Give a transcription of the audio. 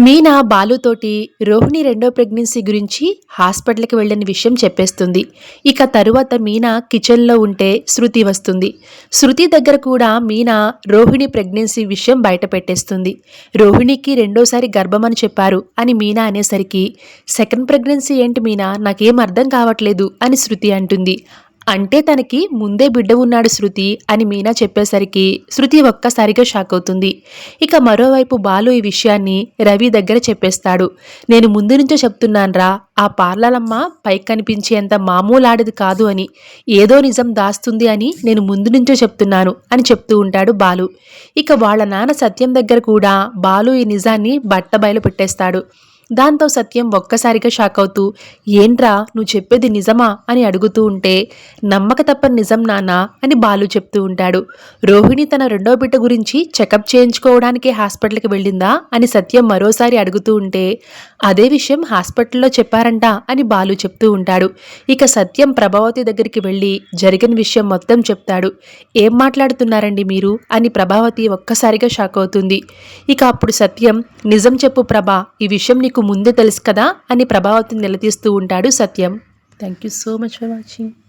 మీనా బాలుతోటి రోహిణి రెండో ప్రెగ్నెన్సీ గురించి హాస్పిటల్కి వెళ్ళిన విషయం చెప్పేస్తుంది. ఇక తరువాత మీనా కిచెన్లో ఉంటే శృతి వస్తుంది. శృతి దగ్గర కూడా మీనా రోహిణి ప్రెగ్నెన్సీ విషయం బయట పెట్టేస్తుంది. రోహిణికి రెండోసారి గర్భమని చెప్పారు అని మీనా అనేసరికి, సెకండ్ ప్రెగ్నెన్సీ ఏంటి మీనా, నాకేం అర్థం కావట్లేదు అని శృతి అంటుంది. అంటే తనకి ముందే బిడ్డ ఉన్నాడు శృతి అని మీనా చెప్పేసరికి శృతి ఒక్కసారిగా షాక్ అవుతుంది. ఇక మరోవైపు బాలు ఈ విషయాన్ని రవి దగ్గర చెప్పేస్తాడు. నేను ముందు నుంచో చెప్తున్నాన్రా, ఆ పార్లలమ్మ పైకి కనిపించేంత మామూలాడిది కాదు అని, ఏదో నిజం దాస్తుంది అని నేను ముందు నుంచో చెప్తున్నాను అని చెప్తూ ఉంటాడు బాలు. ఇక వాళ్ళ నాన్న సత్యం దగ్గర కూడా బాలు ఈ నిజాన్ని బట్టబయలు పెట్టేస్తాడు. దాంతో సత్యం ఒక్కసారిగా షాక్ అవుతూ, ఏంట్రా నువ్వు చెప్పేది నిజమా అని అడుగుతూ ఉంటే, నమ్మక తప్పని నిజం నాన్న అని బాలు చెప్తూ ఉంటాడు. రోహిణి తన రెండో బిడ్డ గురించి చెకప్ చేయించుకోవడానికి హాస్పిటల్కి వెళ్ళిందా అని సత్యం మరోసారి అడుగుతూ ఉంటే, అదే విషయం హాస్పిటల్లో చెప్పారంట అని బాలు చెప్తూ ఉంటాడు. ఇక సత్యం ప్రభావతి దగ్గరికి వెళ్ళి జరిగిన విషయం మొత్తం చెప్తాడు. ఏం మాట్లాడుతున్నారండి మీరు అని ప్రభావతి ఒక్కసారిగా షాక్ అవుతుంది. ఇక అప్పుడు సత్యం, నిజం చెప్పు ప్రభా, ఈ విషయం నీకు ముందే తెలుసు కదా అని ప్రభావతిని నిలదీస్తూ ఉంటాడు Satyam. Thank you so much for watching.